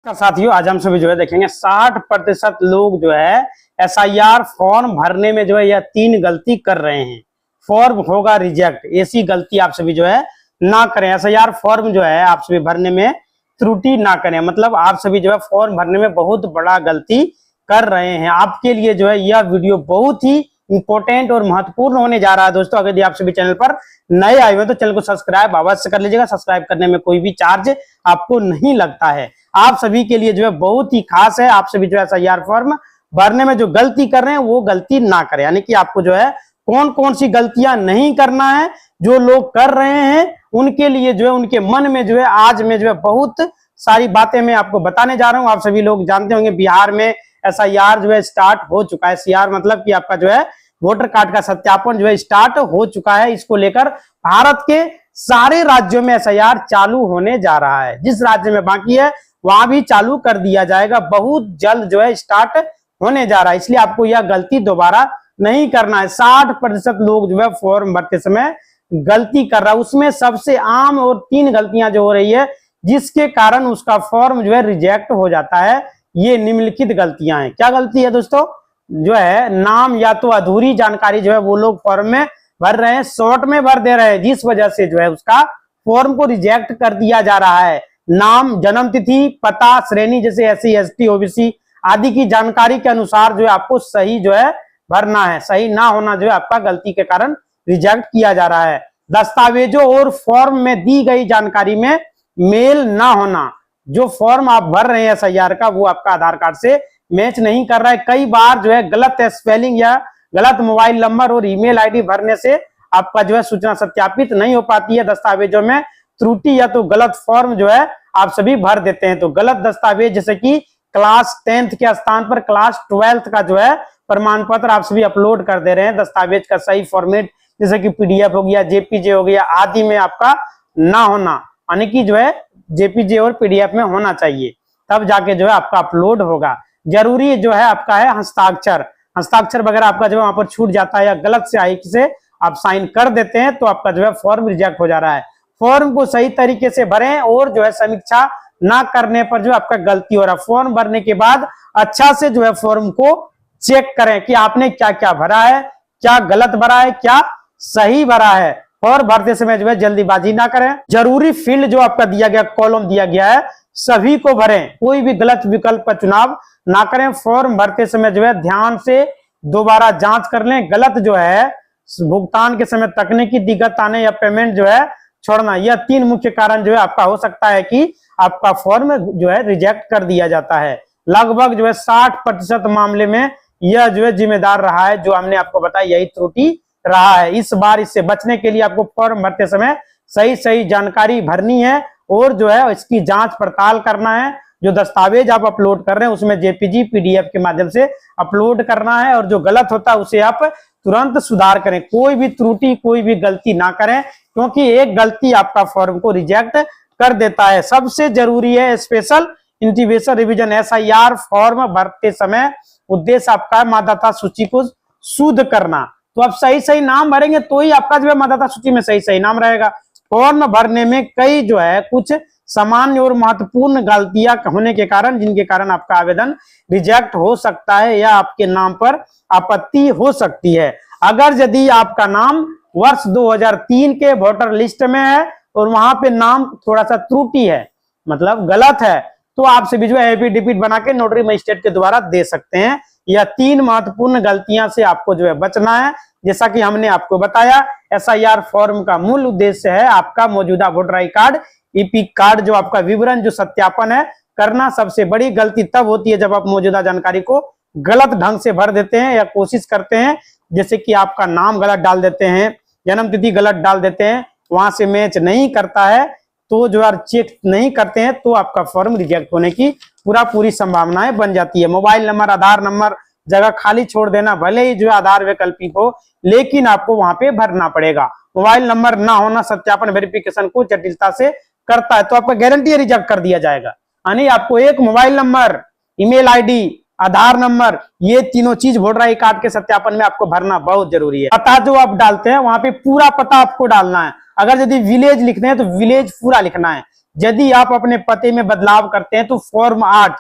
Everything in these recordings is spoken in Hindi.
साथियों, आज हम सभी जो है देखेंगे 60% लोग जो है एसआईआर फॉर्म भरने में जो है यह 3 गलती कर रहे हैं। फॉर्म होगा रिजेक्ट, ऐसी गलती आप सभी जो है ना करें। एसआईआर फॉर्म जो है आप सभी भरने में त्रुटि ना करें, मतलब आप सभी जो है फॉर्म भरने में बहुत बड़ा गलती कर रहे हैं। आपके लिए जो है यह वीडियो बहुत ही इंपॉर्टेंट और महत्वपूर्ण होने जा रहा है। दोस्तों, अगर आप सभी चैनल पर नए आए हुए तो चैनल को सब्सक्राइब अवश्य कर लीजिएगा। सब्सक्राइब करने में कोई भी चार्ज आपको नहीं लगता है। आप सभी के लिए जो है बहुत ही खास है। आप सभी जो है एसआईआर फॉर्म भरने में जो गलती कर रहे हैं वो गलती ना करें, यानी कि आपको जो है कौन कौन सी गलतियां नहीं करना है। जो लोग कर रहे हैं उनके लिए जो है उनके मन में जो है आज में जो है बहुत सारी बातें मैं आपको बताने जा रहा हूं। आप सभी लोग जानते होंगे बिहार में एसआईआर जो है स्टार्ट हो चुका है। एसआईआर मतलब कि आपका जो है वोटर कार्ड का सत्यापन जो है स्टार्ट हो चुका है। इसको लेकर भारत के सारे राज्यों में एसआईआर चालू होने जा रहा है। जिस राज्य में बाकी है वहां भी चालू कर दिया जाएगा। बहुत जल्द जो है स्टार्ट होने जा रहा है, इसलिए आपको यह गलती दोबारा नहीं करना है। 60% लोग जो है फॉर्म भरते समय गलती कर रहा है। उसमें सबसे आम और 3 गलतियां जो हो रही है जिसके कारण उसका फॉर्म जो है रिजेक्ट हो जाता है। ये निम्नलिखित गलतियां हैं। क्या गलती है दोस्तों? जो है नाम या तो अधूरी जानकारी जो है वो लोग फॉर्म में भर रहे हैं, शॉर्ट में भर दे रहे हैं, जिस वजह से जो है उसका फॉर्म को रिजेक्ट कर दिया जा रहा है। नाम, जन्म तिथि, पता, श्रेणी जैसे एससी, एसटी, ओबीसी आदि की जानकारी के अनुसार जो है आपको सही जो है भरना है। सही ना होना जो है आपका गलती के कारण रिजेक्ट किया जा रहा है। दस्तावेजों और फॉर्म में दी गई जानकारी में मेल ना होना। जो फॉर्म आप भर रहे हैं एसआईआर का वो आपका आधार कार्ड से मैच नहीं कर रहा है। कई बार जो है गलत स्पेलिंग या गलत मोबाइल नंबर और ईमेल आईडी भरने से आपका जो है सूचना सत्यापित नहीं हो पाती है। दस्तावेजों में त्रुटि या तो गलत फॉर्म जो है आप सभी भर देते हैं। तो गलत दस्तावेज जैसे कि क्लास 10th के स्थान पर क्लास 12th का जो है प्रमाण पत्र आप सभी अपलोड कर दे रहे हैं। दस्तावेज का सही फॉर्मेट जैसे कि पीडीएफ हो गया, जेपीजे हो गया आदि में आपका ना होना, यानी कि जो है जेपीजे और पीडीएफ में होना चाहिए, तब जाके जो है आपका अपलोड होगा। जरूरी जो है आपका है हस्ताक्षर। हस्ताक्षर वगैरह आपका जो है वहां पर छूट जाता है या गलत से आई से आप साइन कर देते हैं तो आपका जो है फॉर्म रिजेक्ट हो जा रहा है। फॉर्म को सही तरीके से भरें और जो है समीक्षा ना करने पर जो आपका गलती हो रहा है। फॉर्म भरने के बाद अच्छा से जो है फॉर्म को चेक करें कि आपने क्या क्या भरा है, क्या गलत भरा है, क्या सही भरा है। फॉर्म भरते समय जो है जल्दीबाजी ना करें। जरूरी फील्ड जो आपका दिया गया कॉलम दिया गया है सभी को भरें, कोई भी गलत विकल्प का चुनाव ना करें। फॉर्म भरते समय जो है ध्यान से दोबारा जांच कर लें। गलत जो है भुगतान के समय तकनीकी दिक्कत आने या पेमेंट जो है छोड़ना, यह 3 मुख्य कारण जो है आपका हो सकता है कि आपका फॉर्म जो है रिजेक्ट कर दिया जाता है। लगभग जो है 60% मामले में यह जो है जिम्मेदार रहा है। जो हमने आपको बताया यही त्रुटि रहा है। इस बार इससे बचने के लिए आपको फॉर्म भरते समय सही जानकारी भरनी है और जो है इसकी जांच पड़ताल करना है। जो दस्तावेज आप अपलोड कर रहे हैं उसमें जेपीजी, पीडीएफ के माध्यम से अपलोड करना है और जो गलत होता है उसे आप तुरंत सुधार करें। कोई भी त्रुटि, कोई भी गलती ना करें, क्योंकि एक गलती आपका फॉर्म को रिजेक्ट कर देता है। सबसे जरूरी है special integration revision. SIR form भरते समय उद्देश्य आपका मतदाता सूची को शुद्ध करना। तो आप सही नाम भरेंगे तो ही आपका जो है मतदाता सूची में सही नाम रहेगा। फॉर्म भरने में कई जो है कुछ सामान्य और महत्वपूर्ण गलतियां होने के कारण जिनके कारण आपका आवेदन रिजेक्ट हो सकता है या आपके नाम पर आपत्ति हो सकती है। अगर यदि आपका नाम वर्ष 2003 के वोटर लिस्ट में है और वहां पे नाम थोड़ा सा त्रुटि है, मतलब गलत है, तो आप सभी जो है एफिडेविट बना के नोटरी मजिस्ट्रेट के द्वारा दे सकते हैं। यह 3 महत्वपूर्ण गलतियां से आपको जो है बचना है। जैसा कि हमने आपको बताया, एसआईआर फॉर्म का मूल उद्देश्य है आपका मौजूदा voter I card, EPIC card जो आपका विवरण जो सत्यापन है करना। सबसे बड़ी गलती तब होती है जब आप मौजूदा जानकारी को गलत ढंग से भर देते हैं या कोशिश करते हैं, जैसे कि आपका नाम गलत डाल देते हैं, जन्म तिथि गलत डाल देते हैं, वहां से मैच नहीं करता है तो जो है चेक नहीं करते हैं तो आपका फॉर्म रिजेक्ट होने की पूरी संभावनाएं बन जाती है। मोबाइल नंबर, आधार नंबर जगह खाली छोड़ देना, भले ही जो है आधार वैकल्पिक हो लेकिन आपको वहां पे भरना पड़ेगा। मोबाइल नंबर ना होना सत्यापन वेरिफिकेशन को जटिलता से करता है, तो आपका गारंटी रिजेक्ट कर दिया जाएगा। यानी आपको एक मोबाइल नंबर, ईमेल आईडी, आधार नंबर, ये तीनों चीज वोटर आई कार्ड के सत्यापन में आपको भरना बहुत जरूरी है। पता जो आप डालते हैं वहां पे पूरा पता आपको डालना है। अगर यदि विलेज लिखते हैं तो विलेज पूरा लिखना है, यदि आप अपने पते में बदलाव करते हैं तो फॉर्म 8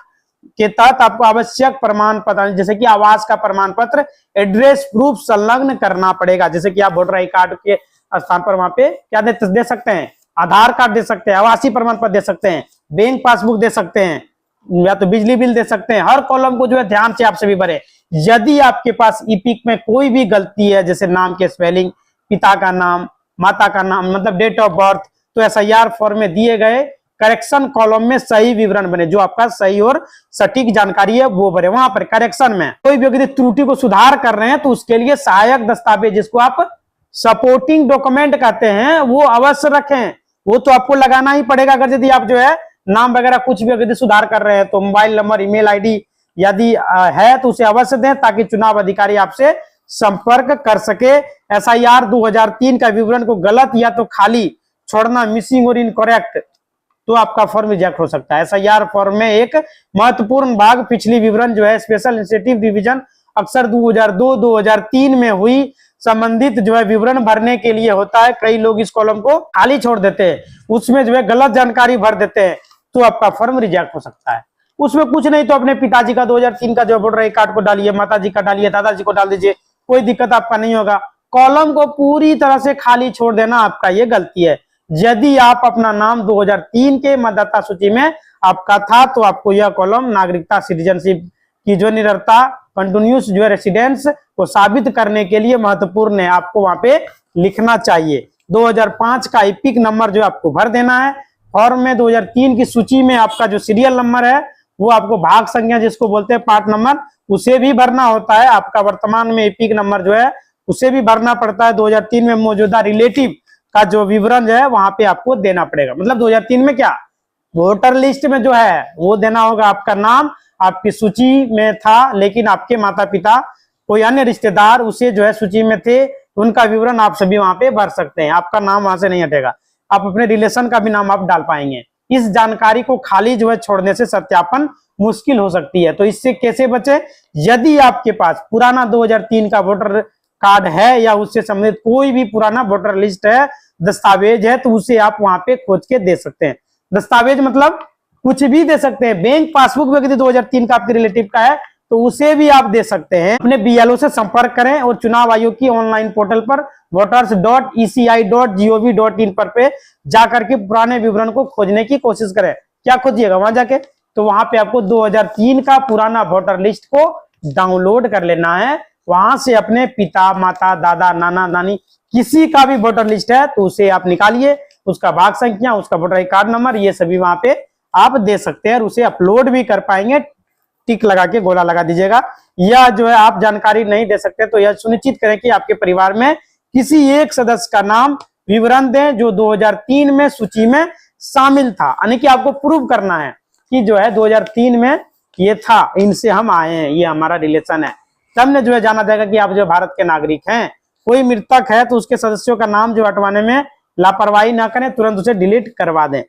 के तहत आपको आवश्यक प्रमाण पत्र जैसे कि आवास का प्रमाण पत्र, एड्रेस प्रूफ संलग्न करना पड़ेगा। जैसे कि आप वोटर आई कार्ड के स्थान पर वहां पे क्या दे सकते हैं, आधार कार्ड दे सकते हैं, आवासीय प्रमाण पत्र दे सकते हैं, बैंक पासबुक दे सकते हैं, या तो बिजली बिल दे सकते हैं। हर कॉलम को जो है ध्यान से आप सभी भरे। यदि आपके पास ईपिक में कोई भी गलती है, जैसे नाम के स्पेलिंग, पिता का नाम, माता का नाम, मतलब डेट ऑफ बर्थ, तो एसआईआर फॉर्म में दिए गए करेक्शन कॉलम में सही विवरण बने, जो आपका सही और सटीक जानकारी है वो भरे। वहां पर करेक्शन में कोई भी यदि त्रुटि को सुधार कर रहे हैं तो उसके लिए सहायक दस्तावेज, जिसको आप सपोर्टिंग डॉक्यूमेंट कहते हैं, वो अवश्य रखें। वो तो आपको लगाना ही पड़ेगा। अगर यदि आप जो है नाम वगैरह कुछ भी यदि सुधार कर रहे हैं तो मोबाइल नंबर, ईमेल आईडी यदि है तो उसे अवश्य दें, ताकि चुनाव अधिकारी आपसे संपर्क कर सके। एसआईआर 2003 का विवरण को गलत या तो खाली छोड़ना, मिसिंग और इनकरेक्ट, तो आपका फॉर्म रिजेक्ट हो सकता है। एसआईआर फॉर्म में एक महत्वपूर्ण भाग पिछली विवरण जो है स्पेशल इंसेटिव डिवीजन अक्सर 2002-2003 में हुई संबंधित जो है विवरण भरने के लिए होता है। कई लोग इस कॉलम को खाली छोड़ देते हैं, उसमें जो है गलत जानकारी भर देते हैं, तो आपका फॉर्म रिजेक्ट हो सकता है। उसमें कुछ नहीं तो अपने पिताजी का 2003 का जो वोटर आई कार्ड को डालिए, माताजी का डालिए, दादाजी को डाल दीजिए, कोई दिक्कत आपका नहीं होगा। कॉलम को पूरी तरह से खाली छोड़ देना आपका ये गलती है। यदि आप अपना नाम 2003 के मतदाता सूची में आपका था तो आपको यह कॉलम नागरिकता, सिटीजनशिप की जो निरंतरता, कंटिन्यूस जो है रेसिडेंस को साबित करने के लिए महत्वपूर्ण है, आपको वहां पे लिखना चाहिए। 2005 का ईपिक नंबर जो आपको भर देना है। फॉर्म में 2003 की सूची में आपका जो सीरियल नंबर है वो आपको भाग संख्या जिसको बोलते हैं पार्ट नंबर, उसे भी भरना होता है। आपका वर्तमान में ईपिक नंबर जो है उसे भी भरना पड़ता है। 2003 में मौजूदा रिलेटिव का जो विवरण जो है वहां पे आपको देना पड़ेगा। मतलब 2003 में क्या वोटर लिस्ट में जो है वो देना होगा, आपका नाम आपकी सूची में था, लेकिन आपके माता पिता कोई अन्य रिश्तेदार उसे जो है सूची में थे, उनका विवरण आप सभी वहां पे भर सकते हैं। आपका नाम वहां से नहीं हटेगा, आप अपने रिलेशन का भी नाम आप डाल पाएंगे। इस जानकारी को खाली जो है छोड़ने से सत्यापन मुश्किल हो सकती है। तो इससे कैसे बचे? यदि आपके पास पुराना 2003 का वोटर कार्ड है या उससे संबंधित कोई भी पुराना वोटर लिस्ट है, दस्तावेज है, तो उसे आप वहां पे खोज के दे सकते हैं। दस्तावेज मतलब कुछ भी दे सकते हैं। बैंक पासबुक में यदि 2003 का आपके रिलेटिव का है तो उसे भी आप दे सकते हैं। अपने बीएलओ से संपर्क करें और चुनाव आयोग की ऑनलाइन पोर्टल पर voters.eci.gov.in पर जाकर के पुराने विवरण को खोजने की कोशिश करें। क्या खोजिएगा वहां जाके? तो वहां पे आपको 2003 का पुराना वोटर लिस्ट को डाउनलोड कर लेना है। वहां से अपने पिता, माता, दादा, नाना, नानी किसी का भी वोटर लिस्ट है तो उसे आप निकालिए, उसका भाग संख्या, उसका वोटर आई कार्ड नंबर, ये सभी वहां पे आप दे सकते हैं और उसे अपलोड भी कर पाएंगे। टिक लगा के गोला लगा दीजिएगा। यह जो है आप जानकारी नहीं दे सकते तो यह सुनिश्चित करें कि आपके परिवार में किसी एक सदस्य का नाम विवरण दें जो 2003 में सूची में शामिल था। यानी कि आपको प्रूव करना है कि जो है 2003 में ये था, इनसे हम आए हैं, ये हमारा रिलेशन है। तब ने जो है जाना जाएगा कि आप जो भारत के नागरिक हैं। कोई मृतक है तो उसके सदस्यों का नाम जो हटवाने में लापरवाही ना करें, तुरंत उसे डिलीट करवा दें।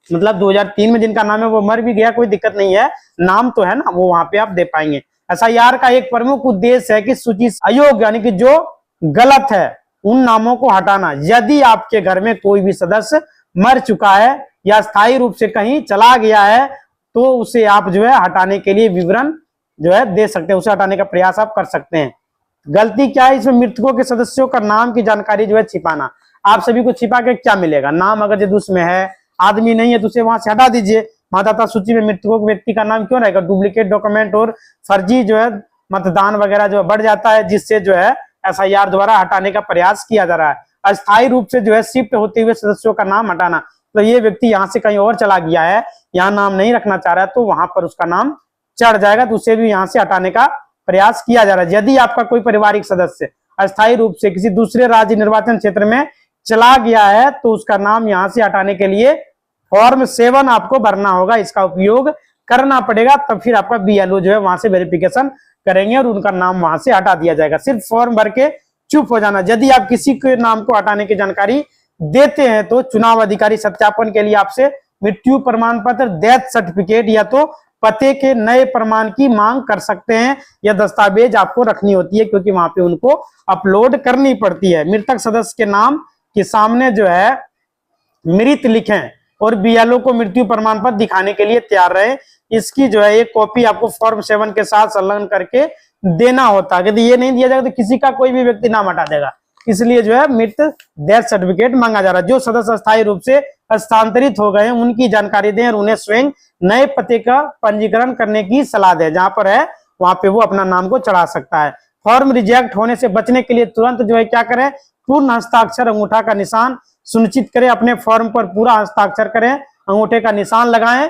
मतलब 2003 में जिनका नाम है वो मर भी गया, कोई दिक्कत नहीं है, नाम तो है ना, वो वहां पे आप दे पाएंगे। एसआईआर का एक प्रमुख उद्देश्य है कि सूची अयोग्य यानी कि जो गलत है उन नामों को हटाना। यदि आपके घर में कोई भी सदस्य मर चुका है या स्थायी रूप से कहीं चला गया है तो उसे आप जो है हटाने के लिए विवरण जो है दे सकते हैं, उसे हटाने का प्रयास आप कर सकते हैं। गलती क्या है इसमें? मृतकों के सदस्यों का नाम की जानकारी जो है छिपाना। आप सभी को छिपा के क्या मिलेगा? नाम अगर यदि उसमें है, आदमी नहीं है तो उसे वहां से हटा दीजिए। मतदाता सूची में मृतकों व्यक्ति का नाम क्यों रहेगा? डुप्लीकेट डॉक्यूमेंट और फर्जी जो है मतदान वगैरह जो बढ़ जाता है, जिससे जो है एसआईआर द्वारा हटाने का प्रयास किया जा रहा है। अस्थायी रूप से जो है शिफ्ट होते हुए सदस्यों का नाम हटाना, तो ये व्यक्ति यहाँ से कहीं और चला गया है, यहाँ नाम नहीं रखना चाह रहा है, तो वहां पर उसका नाम चढ़ जाएगा, तो उसे भी यहाँ से हटाने का प्रयास किया जा रहा है। यदि आपका कोई पारिवारिक सदस्य अस्थायी रूप से किसी दूसरे राज्य निर्वाचन क्षेत्र में चला गया है तो उसका नाम यहाँ से हटाने के लिए फॉर्म 7 आपको भरना होगा, इसका उपयोग करना पड़ेगा। तब फिर आपका बीएलओ जो है वहां से वेरिफिकेशन करेंगे और उनका नाम वहां से हटा दिया जाएगा। सिर्फ फॉर्म भर के चुप हो जाना। यदि आप किसी के नाम को हटाने की जानकारी देते हैं तो चुनाव अधिकारी सत्यापन के लिए आपसे मृत्यु प्रमाण पत्र, डेथ सर्टिफिकेट या तो पते के नए प्रमाण की मांग कर सकते हैं। यह दस्तावेज आपको रखनी होती है क्योंकि वहां पे उनको अपलोड करनी पड़ती है। मृतक सदस्य के नाम के सामने जो है मृत लिखें, और बीएलओ को मृत्यु प्रमाण पत्र दिखाने के लिए तैयार रहे। इसकी जो है एक कॉपी आपको फॉर्म 7 के साथ संलग्न करके देना होता है। यदि ये नहीं दिया जाएगा तो किसी का कोई भी व्यक्ति नाम हटा देगा, इसलिए जो है मृत डेथ सर्टिफिकेट मांगा जा रहा है। जो सदस्य अस्थायी रूप से हस्तांतरित हो गए हैं उनकी जानकारी दें और उन्हें स्वयं नए पते का पंजीकरण करने की सलाह दें। जहां पर है वहां पे वो अपना नाम को चढ़ा सकता है। फॉर्म रिजेक्ट होने से बचने के लिए तुरंत जो है क्या करें, पूर्ण हस्ताक्षर अंगूठा का निशान सुनिश्चित करें। अपने फॉर्म पर पूरा हस्ताक्षर करें, अंगूठे का निशान लगाएं।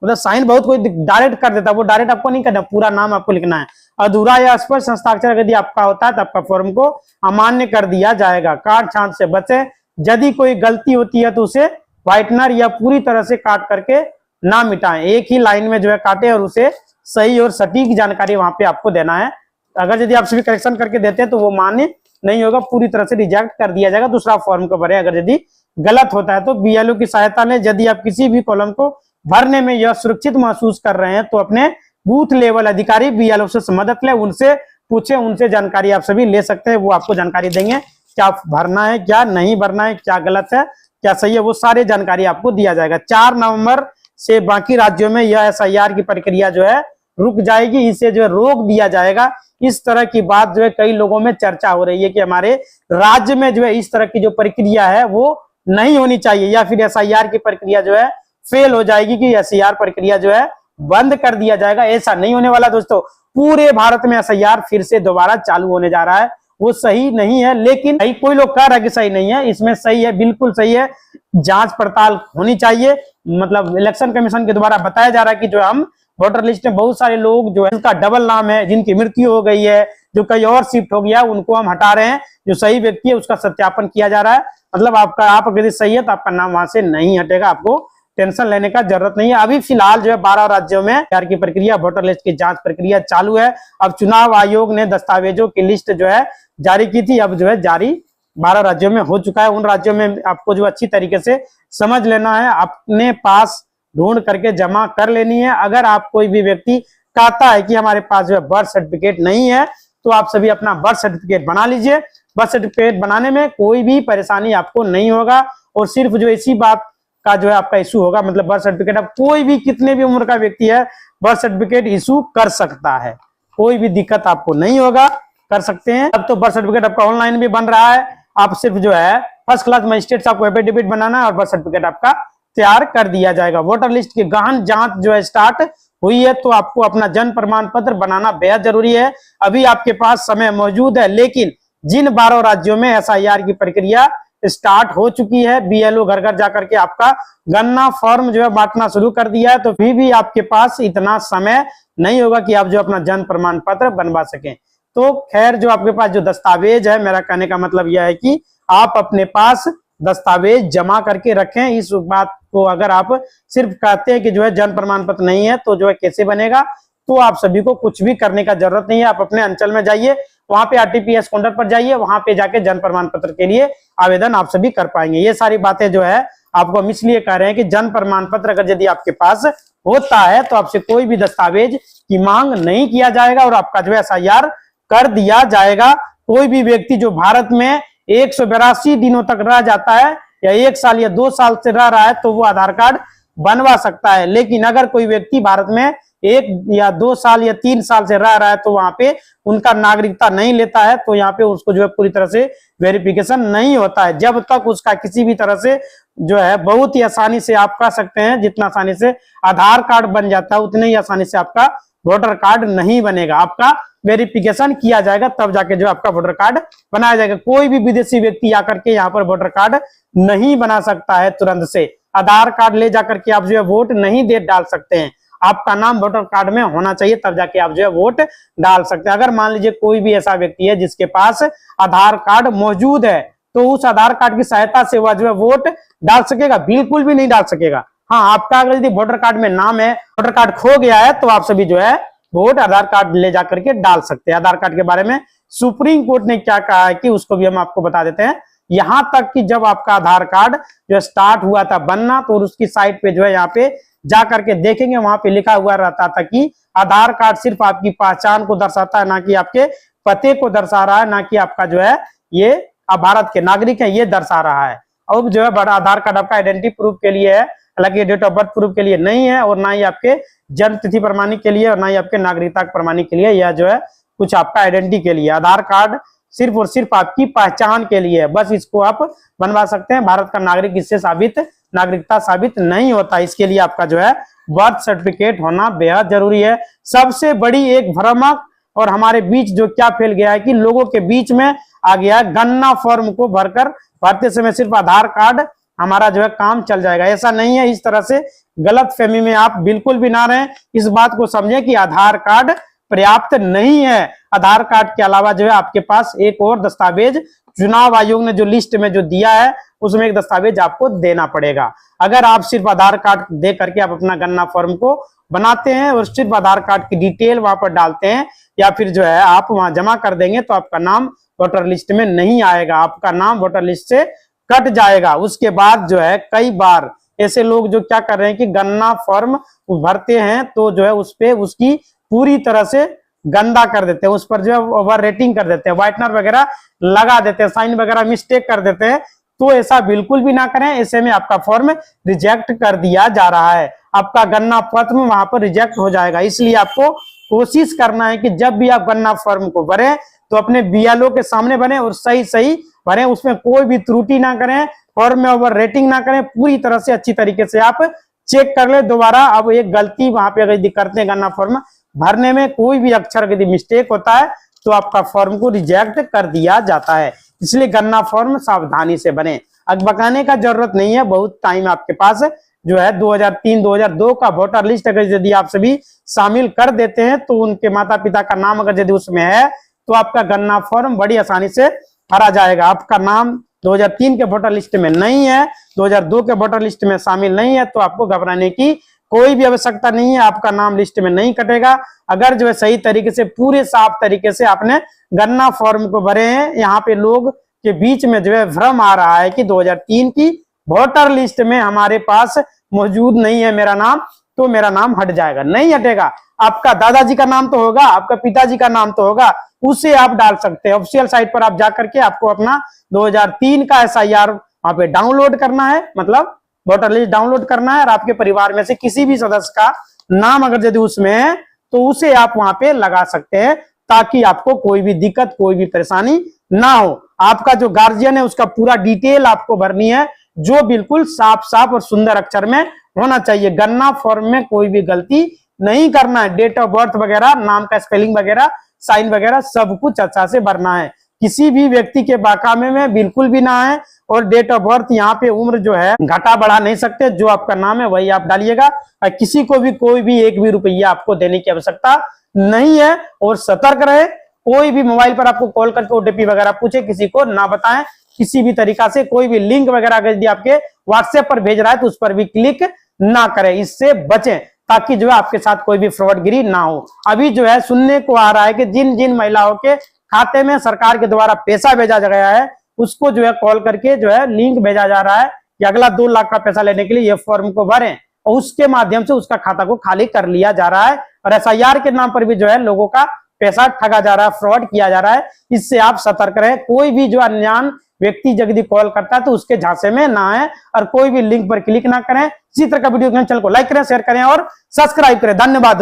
मतलब साइन बहुत कोई डायरेक्ट कर देता है, वो डायरेक्ट आपको नहीं करना, पूरा नाम आपको लिखना है। अधूरा या स्पष्ट हस्ताक्षर यदि आपका होता है तो आपका फॉर्म को अमान्य कर दिया जाएगा। काट छांट से बचें। यदि कोई गलती होती है तो उसे व्हाइटनर या पूरी तरह से काट करके ना मिटाएं। एक ही लाइन में जो है काटे और उसे सही और सटीक जानकारी वहां पे आपको देना है। अगर यदि आप सभी करेक्शन करके देते हैं तो वो मान्य नहीं होगा, पूरी तरह से रिजेक्ट कर दिया जाएगा। दूसरा फॉर्म को भरें। अगर यदि गलत होता है तो बीएलओ की सहायता लें। यदि आप किसी भी कॉलम को भरने में यह सुरक्षित महसूस कर रहे हैं तो अपने बूथ लेवल अधिकारी बीएलओ से मदद लें, उनसे पूछें, उनसे जानकारी आप सभी ले सकते हैं। वो आपको जानकारी देंगे क्या भरना है, क्या नहीं भरना है, क्या गलत है, क्या सही है, वो सारी जानकारी आपको दिया जाएगा। 4 नवंबर से बाकी राज्यों में यह एसआईआर की प्रक्रिया जो है रुक जाएगी, इसे जो है रोक दिया जाएगा। इस तरह की बात जो है कई लोगों में चर्चा हो रही है कि हमारे राज्य में जो है इस तरह की जो प्रक्रिया है वो नहीं होनी चाहिए, या फिर एसआईआर की प्रक्रिया जो है फेल हो जाएगी, कि एसआईआर प्रक्रिया जो है बंद कर दिया जाएगा। ऐसा नहीं होने वाला दोस्तों। पूरे भारत में एसआईआर फिर से दोबारा चालू होने जा रहा है। वो सही नहीं है, लेकिन कोई लोग कह रहा है कि सही नहीं है, इसमें सही है, बिल्कुल सही है। जांच पड़ताल होनी चाहिए। मतलब इलेक्शन कमीशन के द्वारा बताया जा रहा है कि जो हम वोटर लिस्ट में बहुत सारे लोग जो है उनका डबल नाम है, जिनकी मृत्यु हो गई है, जो कहीं और शिफ्ट हो गया, उनको हम हटा रहे हैं। जो सही व्यक्ति है उसका सत्यापन किया जा रहा है। मतलब आप यदि सही है तो आपका नाम वहां से नहीं हटेगा, आपको टेंशन लेने का जरूरत नहीं है। अभी फिलहाल जो है 12 राज्यों में एसआईआर की प्रक्रिया, वोटर लिस्ट की जांच प्रक्रिया चालू है। अब चुनाव आयोग ने दस्तावेजों की लिस्ट जो है जारी की थी, अब जो है जारी 12 राज्यों में हो चुका है। उन राज्यों में आपको जो अच्छी तरीके से समझ लेना है, अपने पास ढूंढ करके जमा कर लेनी है। अगर आप कोई भी व्यक्ति कहता है कि हमारे पास जो है बर्थ सर्टिफिकेट नहीं है, तो आप सभी अपना बर्थ सर्टिफिकेट बना लीजिए। बर्थ सर्टिफिकेट बनाने में कोई भी परेशानी आपको नहीं होगा, और सिर्फ जो इसी बात का जो है आपका इशू होगा, मतलब बर्थ सर्टिफिकेट अब कोई भी कितने भी उम्र का व्यक्ति है बर्थ सर्टिफिकेट इशू कर सकता है, कोई भी दिक्कत आपको नहीं होगा, कर सकते हैं। अब तो बर्थ सर्टिफिकेट आपका ऑनलाइन भी बन रहा है। आप सिर्फ जो है फर्स्ट क्लास मजिस्ट्रेट से आपको एफिडेविट बनाना है और बर्थ सर्टिफिकेट आपका तैयार कर दिया जाएगा। वोटर लिस्ट की गहन जांच जो है स्टार्ट हुई है, तो आपको अपना जन्म प्रमाण पत्र बनाना बेहद जरूरी है। अभी आपके पास समय मौजूद है, लेकिन जिन 12 राज्यों में एसआईआर की प्रक्रिया स्टार्ट हो चुकी है, बीएलओ घर घर जाकर के आपका गन्ना फॉर्म जो है बांटना शुरू कर दिया है, तो फिर भी आपके पास इतना समय नहीं होगा कि आप जो अपना जन्म प्रमाण पत्र बनवा सकें। तो खैर, जो आपके पास जो दस्तावेज है, मेरा कहने का मतलब यह है कि आप अपने पास दस्तावेज जमा करके रखें। इस बात को अगर आप सिर्फ कहते हैं कि जो है जन्म प्रमाण पत्र नहीं है तो जो है कैसे बनेगा, तो आप सभी को कुछ भी करने का जरूरत नहीं है। आप अपने अंचल में जाइए, वहां पे आरटीपीएस काउंटर पर जाइए, वहां पे जाके जन्म प्रमाण पत्र के लिए आवेदन आप सभी कर पाएंगे। ये सारी बातें जो है आपको हम इसलिए कह रहे हैं कि जन्म प्रमाण पत्र अगर यदि आपके पास होता है तो आपसे कोई भी दस्तावेज की मांग नहीं किया जाएगा और आपका जो है एसआईआर कर दिया जाएगा। कोई भी व्यक्ति जो भारत में 182 दिनों तक रह जाता है, या 1 साल या 2 साल से रह रहा है, तो वो आधार कार्ड बनवा सकता है। लेकिन अगर कोई व्यक्ति भारत में 1 या 2 साल या 3 साल से रह रहा है, तो वहां पे उनका नागरिकता नहीं लेता है, तो यहाँ पे उसको जो है पूरी तरह से वेरिफिकेशन नहीं होता है। जब तक उसका किसी भी तरह से जो है बहुत ही आसानी से आप कह सकते हैं, जितना आसानी से आधार कार्ड बन जाता है उतने ही आसानी से आपका वोटर कार्ड नहीं बनेगा। आपका वेरिफिकेशन किया जाएगा, तब जाके जो आपका वोटर कार्ड बनाया जाएगा। कोई भी विदेशी व्यक्ति आकर के यहाँ पर वोटर कार्ड नहीं बना सकता है तुरंत से। आधार कार्ड ले जाकर के आप जो है वोट नहीं दे डाल सकते हैं। आपका नाम वोटर कार्ड में होना चाहिए, तब जाके आप जो है वोट डाल सकते हैं। अगर मान लीजिए कोई भी ऐसा व्यक्ति है जिसके पास आधार कार्ड मौजूद है, तो उस आधार कार्ड की सहायता से वह जो है वोट डाल सकेगा? बिल्कुल भी नहीं डाल सकेगा। हाँ, आपका अगर यदि वोटर कार्ड में नाम है, वोटर कार्ड खो गया है, तो आप सभी जो है वोट आधार कार्ड ले जाकर के डाल सकते हैं। आधार कार्ड के बारे में सुप्रीम कोर्ट ने क्या कहा है कि उसको भी हम आपको बता देते हैं। यहां तक कि जब आपका आधार कार्ड जो स्टार्ट हुआ था बनना, तो उसकी साइट पे जो है यहाँ पे जा करके देखेंगे, वहां पे लिखा हुआ रहता था कि आधार कार्ड सिर्फ आपकी पहचान को दर्शाता है, ना कि आपके पते को दर्शा रहा है, ना कि आपका जो है ये आप भारत के नागरिक हैं ये दर्शा रहा है। अब जो है बड़ा आधार कार्ड आपका आइडेंटिटी प्रूफ के लिए है, हालांकि डेट ऑफ बर्थ प्रूफ के लिए नहीं है, और ना ही आपके जन्म तिथि प्रमाणित के लिए, और ना ही आपके नागरिकता प्रमाणित के लिए, या जो है कुछ आपका आइडेंटिटी के लिए। आधार कार्ड सिर्फ और सिर्फ आपकी पहचान के लिए है, बस इसको आप बनवा सकते हैं। भारत का नागरिक इससे नागरिकता साबित नहीं होता। इसके लिए आपका जो है बर्थ सर्टिफिकेट होना बेहद जरूरी है। सबसे बड़ी एक भ्रमक और हमारे बीच जो क्या फैल गया है कि लोगों के बीच में आ गया है, गन्ना फॉर्म को भरकर भरते समय सिर्फ आधार कार्ड हमारा जो है काम चल जाएगा। ऐसा नहीं है। इस तरह से गलत फहमी में आप बिल्कुल भी ना रहें। इस बात को समझें कि आधार कार्ड पर्याप्त नहीं है। आधार कार्ड के अलावा जो है आपके पास एक और दस्तावेज चुनाव आयोग ने जो लिस्ट में जो दिया है उसमें एक दस्तावेज आपको देना पड़ेगा। अगर आप सिर्फ आधार कार्ड दे करके आप अपना गन्ना फॉर्म को बनाते हैं और सिर्फ आधार कार्ड की डिटेल वहां पर डालते हैं, या फिर जो है आप वहां जमा कर देंगे, तो आपका नाम वोटर लिस्ट में नहीं आएगा, आपका नाम वोटर लिस्ट से कट जाएगा। उसके बाद जो है कई बार ऐसे लोग जो क्या कर रहे हैं कि गन्ना फॉर्म भरते हैं तो जो है उस पे उसकी पूरी तरह से गंदा कर देते हैं, उस पर जो है ओवर रेटिंग कर देते हैं, व्हाइटनर वगैरह लगा देते हैं, साइन वगैरह मिस्टेक कर देते हैं। तो ऐसा बिल्कुल भी ना करें, ऐसे में आपका फॉर्म रिजेक्ट कर दिया जा रहा है, आपका गन्ना पत्र वहां पर रिजेक्ट हो जाएगा। इसलिए आपको कोशिश करना है कि जब भी आप गन्ना फॉर्म को भरें तो अपने बीएलओ के सामने बने और सही भरें, उसमें कोई भी त्रुटि ना करें, फॉर्म में ओवर रेटिंग ना करें, पूरी तरह से अच्छी तरीके से आप चेक कर ले दोबारा। अब एक गलती वहां पे अगर करते हैं गन्ना फॉर्म भरने में, कोई भी अक्षर यदि मिस्टेक होता है तो आपका फॉर्म को रिजेक्ट कर दिया जाता है। इसलिए गन्ना फॉर्म सावधानी से बने, अगबकाने का जरूरत नहीं है। बहुत टाइम आपके पास जो है 2003-2002 का वोटर लिस्ट अगर यदि आप सभी शामिल कर देते हैं तो उनके माता पिता का नाम अगर यदि उसमें है तो आपका गन्ना फॉर्म बड़ी आसानी से भरा जाएगा। आपका नाम 2003 के वोटर लिस्ट में नहीं है, 2002 के वोटर लिस्ट में शामिल नहीं है, तो आपको घबराने की कोई भी आवश्यकता नहीं है। आपका नाम लिस्ट में नहीं कटेगा अगर जो है सही तरीके से पूरे साफ तरीके से आपने गन्ना फॉर्म को भरे हैं। यहाँ पे लोग के बीच में जो है भ्रम आ रहा है कि 2003 की वोटर लिस्ट में हमारे पास मौजूद नहीं है मेरा नाम, तो मेरा नाम हट जाएगा। नहीं हटेगा, आपका दादाजी का नाम तो होगा, आपका पिताजी का नाम तो होगा, उसे आप डाल सकते हैं। ऑफिशियल साइट पर आप जाकर के आपको अपना 2003 का SIR वहां पे डाउनलोड करना है, मतलब वोटर लिस्ट डाउनलोड करना है, और आपके परिवार में से किसी भी सदस्य का नाम अगर यदि उसमें है तो उसे आप वहां पे लगा सकते हैं, ताकि आपको कोई भी दिक्कत कोई भी परेशानी ना हो। आपका जो गार्जियन है उसका पूरा डिटेल आपको भरनी है, जो बिल्कुल साफ और सुंदर अक्षर में होना चाहिए। गन्ना फॉर्म में कोई भी गलती नहीं करना है। डेट ऑफ बर्थ वगैरह, नाम का स्पेलिंग वगैरह, साइन वगैरह सब कुछ अच्छा से भरना है। किसी भी व्यक्ति के बाकामे में बिल्कुल भी ना है, और डेट ऑफ बर्थ यहाँ पे उम्र जो है घटा बढ़ा नहीं सकते, जो आपका नाम है वही आप डालिएगा। और किसी को भी कोई भी एक भी रुपया आपको देने की आवश्यकता नहीं है। और सतर्क रहे, कोई भी मोबाइल पर आपको कॉल करके OTP वगैरह पूछे किसी को ना बताएं। किसी भी तरीका से कोई भी लिंक वगैरह अगर यदि आपके व्हाट्सएप पर भेज रहा है तो उस पर भी क्लिक ना करें, इससे बचें, ताकि जो है आपके साथ कोई भी फ्रॉडगिरी ना हो। अभी जो है सुनने को आ रहा है कि जिन जिन महिलाओं के खाते में सरकार के द्वारा पैसा भेजा गया है उसको जो है कॉल करके जो है लिंक भेजा जा रहा है कि अगला 2 लाख का पैसा लेने के लिए ये फॉर्म को भरें, और उसके माध्यम से उसका खाता को खाली कर लिया जा रहा है। और SIR के नाम पर भी जो है लोगों का पैसा ठगा जा रहा है, फ्रॉड किया जा रहा है। इससे आप सतर्क रहे। कोई भी जो अनजान व्यक्ति यदि कॉल करता है तो उसके झांसे में ना आए, और कोई भी लिंक पर क्लिक ना करें। इसी तरह का वीडियो चैनल को लाइक करें, शेयर करें और सब्सक्राइब करें। धन्यवाद।